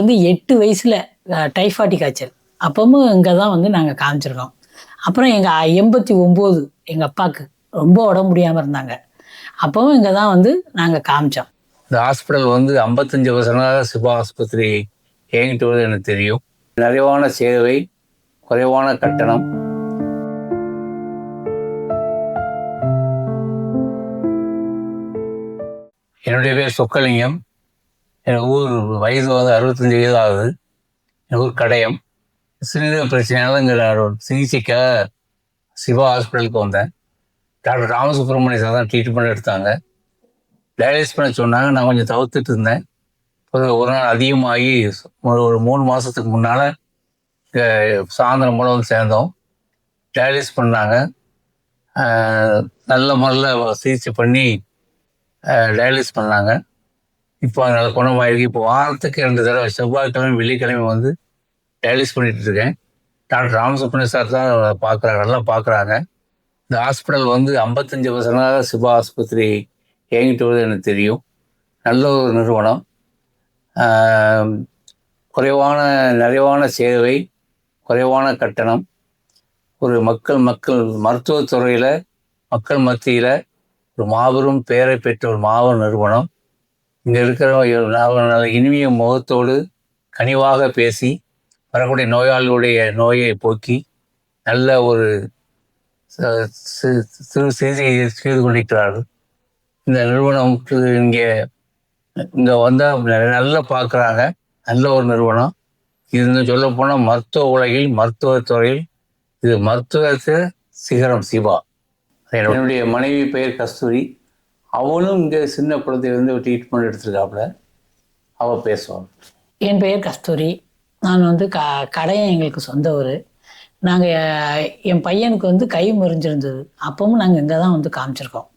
வந்து 8 வயசுல டைஃபாய்டு காய்ச்சல். அப்பவும் இங்க தான் வந்து நாங்க காமிச்சிருக்கோம். அப்புறம் எங்க 89 எங்க அப்பாக்கு ரொம்ப உடம்பு முடியாம இருந்தாங்க. அப்பவும் இங்க தான் வந்து நாங்க காமிச்சோம். இந்த ஹாஸ்பிட்டல் வந்து 55 வருஷங்களாக சிவா ஆஸ்பத்திரி இயங்கிட்டு வருவது எனக்கு தெரியும். நிறைவான சேவை, குறைவான கட்டணம். என்னுடைய பேர் சொக்கலிங்கம். என் ஊர் வயது வந்து 65 வயது ஆகுது. என் ஊர் கடையம். சிறுநீரக பிரச்சனையால இங்கே சிகிச்சைக்காக சிவா ஹாஸ்பிட்டலுக்கு வந்தேன். டாக்டர் ராமசுப்ரமணிய சார் தான் ட்ரீட்மெண்ட் எடுத்தாங்க. டயாலிசிஸ் பண்ண சொன்னாங்க. நான் கொஞ்சம் தவிர்த்துட்டு இருந்தேன். ஒரு நாள் அதிகமாகி ஒரு 3 மாதத்துக்கு முன்னால் சாயந்தரம் போல வந்து சேர்ந்தோம். டயாலிசிஸ் பண்ணாங்க. நல்ல முறையில் சிகிச்சை பண்ணி டயாலிசிஸ் பண்ணாங்க. இப்போ அதனால் குணமாயிருக்கு. இப்போ வாரத்துக்கு 2 தடவை செவ்வாய்க்கிழமை வெள்ளிக்கிழமை வந்து டயாலிசிஸ் பண்ணிட்டு இருக்கேன். டாக்டர் ராமசுப்ரமணிய சார் தான் பார்க்குறாங்க, நல்லா பார்க்குறாங்க. இந்த ஹாஸ்பிட்டல் வந்து 55 வருஷங்களாக சிவா ஆஸ்பத்திரி இயங்கிட்டு வருவது எனக்கு தெரியும். நல்ல ஒரு நிறுவனம். நிறைவான சேவை, குறைவான கட்டணம். ஒரு மக்கள் மருத்துவத்துறையில் மக்கள் மத்தியில் ஒரு மாபெரும் பெயரை பெற்ற ஒரு மாபெரும் நிறுவனம். இங்கே இருக்கிற இனிமைய முகத்தோடு கனிவாக பேசி வரக்கூடிய நோயாளிகளுடைய நோயை போக்கி நல்ல ஒரு சிகிச்சை செய்து கொண்டிருக்கிறார்கள். இந்த நிறுவனம்க்கு இங்கே வந்தால் நல்லா பார்க்குறாங்க. நல்ல ஒரு நிறுவனம். இது சொல்ல போனால் மருத்துவ உலகில் மருத்துவத்துறையில் இது மருத்துவத்தை சிகரம் சிவா. என்னுடைய மனைவி பெயர் கஸ்தூரி. அவளும் இங்கே சின்ன குழந்தையிலேருந்து ட்ரீட்மெண்ட் எடுத்துருக்காப்புல. அவள் பேசுவாள். என் பெயர் கஸ்தூரி. நான் வந்து கடையம் எங்களுக்கு சொந்த ஊர். நாங்கள் என் பையனுக்கு வந்து கை முறிஞ்சிருந்தது. அப்பவும் நாங்கள் இங்கே தான் வந்து காமிச்சிருக்கோம்.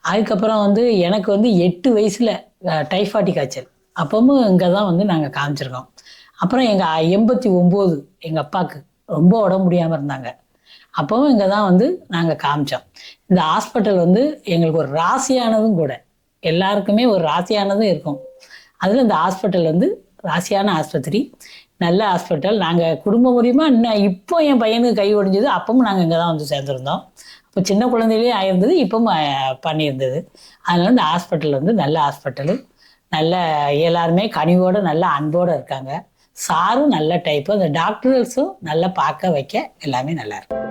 அதுக்கப்புறம் வந்து எனக்கு வந்து 8 வயசில் டைஃபாய்டு காய்ச்சல். அப்பவும் இங்கே தான் வந்து நாங்கள் காமிச்சிருக்கோம். அப்புறம் எங்கள் 89 எங்கள் அப்பாவுக்கு ரொம்ப உடம்பு முடியாமல் இருந்தாங்க. அப்பவும் இங்கே தான் வந்து நாங்கள் காமிச்சோம். இந்த ஹாஸ்பிட்டல் வந்து எங்களுக்கு ஒரு ராசியானதும் கூட. எல்லாருக்குமே ஒரு ராசியானதும் இருக்கும். அதில் இந்த ஹாஸ்பிட்டல் வந்து ராசியான ஆஸ்பத்திரி, நல்ல ஹாஸ்பிட்டல். நாங்கள் குடும்ப மூலியமாக இன்னும் இப்போ என் பையனுக்கு கை ஒடிஞ்சது. அப்பவும் நாங்கள் இங்கே தான் வந்து சேர்ந்துருந்தோம். இப்போ சின்ன குழந்தையிலே ஆயிருந்தது, இப்பவும் பண்ணியிருந்தது. அதனால இந்த ஹாஸ்பிட்டல் வந்து நல்ல ஹாஸ்பிட்டலு. நல்ல எல்லாருமே கனிவோடு நல்ல அன்போடு இருக்காங்க. சாரும் நல்ல டைப்பு. அந்த டாக்டர்ஸும் நல்லா பார்க்க வைக்க எல்லாமே நல்லா இருக்கும்.